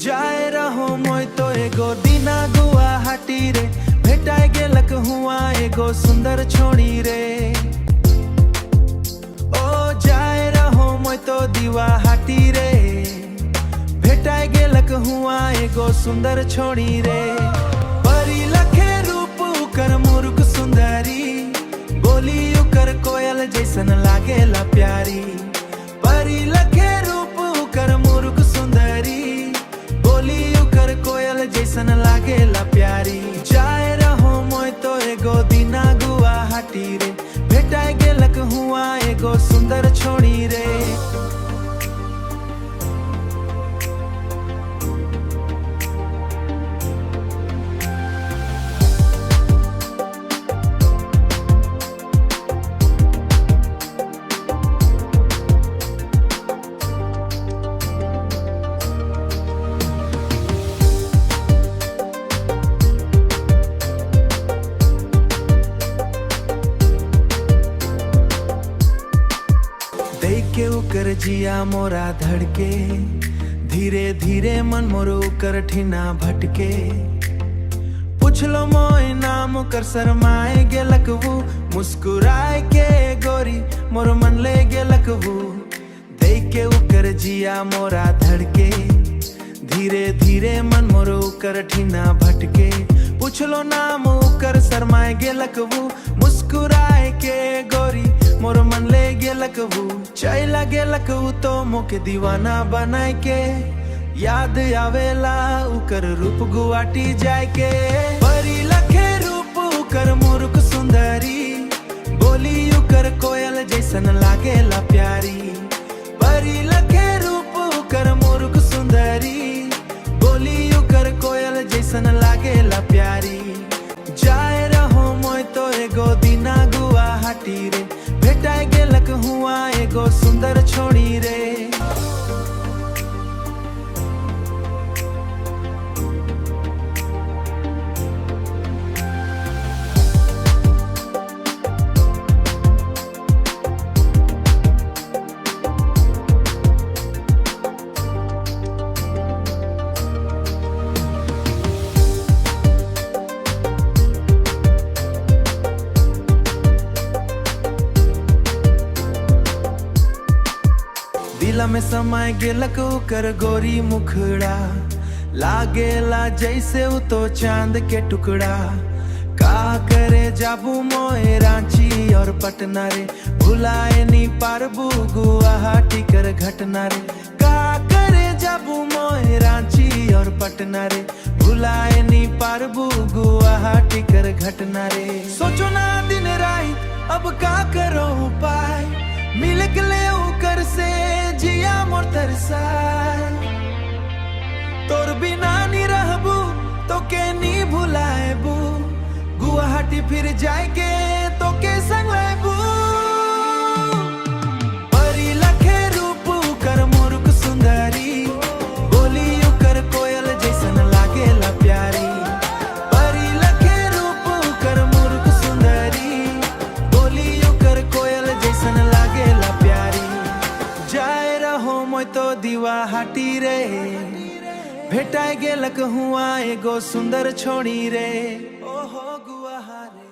जाए रहो मोय तो एगो दीना गुवाहाटी रे, भेटाय गेलक हुआ एगो सुंदर छोड़ी रे। ओ जाए रहो मोय तो गुवाहाटी रे, भेटाय गेलक हुआ एगो सुंदर छोड़ी रे। परी लखे रूप उकर मुर्ख सुंदरी, बोली उकर कोयल जैसन लागेला प्यारी। परी लखे रूप उकर मुर्ख सुंदरी, बोली उकर कोयल जैसन लागेला प्यारी। जाए रहो मोय तो एगो दीना गुवाहाटी रे, भेटाय गेलक हुआ एगो सुंदर छोड़ी रे। के उकर जिया मोरा धड़के, धीरे धीरे मन मोर उकर ठिना भटके। पुछलो मोय नाम कर शरमाए गेलक वो, मुस्कुराए के गोरी मोर मन ले गेलक वो। देख के उकर जिया मोरा धड़के, धीरे धीरे मन मोर उकर ठिना भटके। पुछलो नाम उकर शरमाए गेलक वो, मुस्कुराए के गोरी मोर मन ले गेलक वो। चला गेलक वो तो मोके दीवाना बनाए के, याद आवेला उकर रूप गुवाहाटी जाए के। परी लखे रूप उकर मुर्ख सुंदरी, बोली उकर कोयल जैसन लागेला प्यारी। परी लखे रूप उकर मुर्ख सुंदरी, बोली उकर कोयल जैसन लागेला प्यारी। जाए रहो मोय तो एगो दीना गुवाहाटी रे, भेटाय गेलक हुआ एगो सुंदर छोड़ी रे। दिल में समाय गेलक उकर गोरी मुखड़ा, लागेला जैसे वो तो चांद के टुकड़ा। का करे जाबू मोय रांची और पटना रे, भुलाए नी पारबू गुवाहाटी कर घटना रे। का करे जाबू मोय रांची और पटना रे, भुलाए नी पारबू गुवाहाटी कर घटना रे। सोचो ना दिन रात अब का करो उपाय, मिल गले उकर से जिया मोर तरसाय। तोर बिना नी रहबू तो के नी भुलाएबू, गुवाहाटी फिर जाए के तो के संग लेबू। परी लखे रूप उकर मुर्ख सुंदरी, बोली उकर कोयल जैसन लागेला प्यारी। परी लखे रूप उकर मुर्ख सुंदरी, बोली उकर कोयल जैसन लागेला प्यारी। जाए रहो मोय तो गुवाहाटी रे, भेटाय गेलक हुआ एगो सुंदर छोड़ी रे। ओहो गुवाहाटी।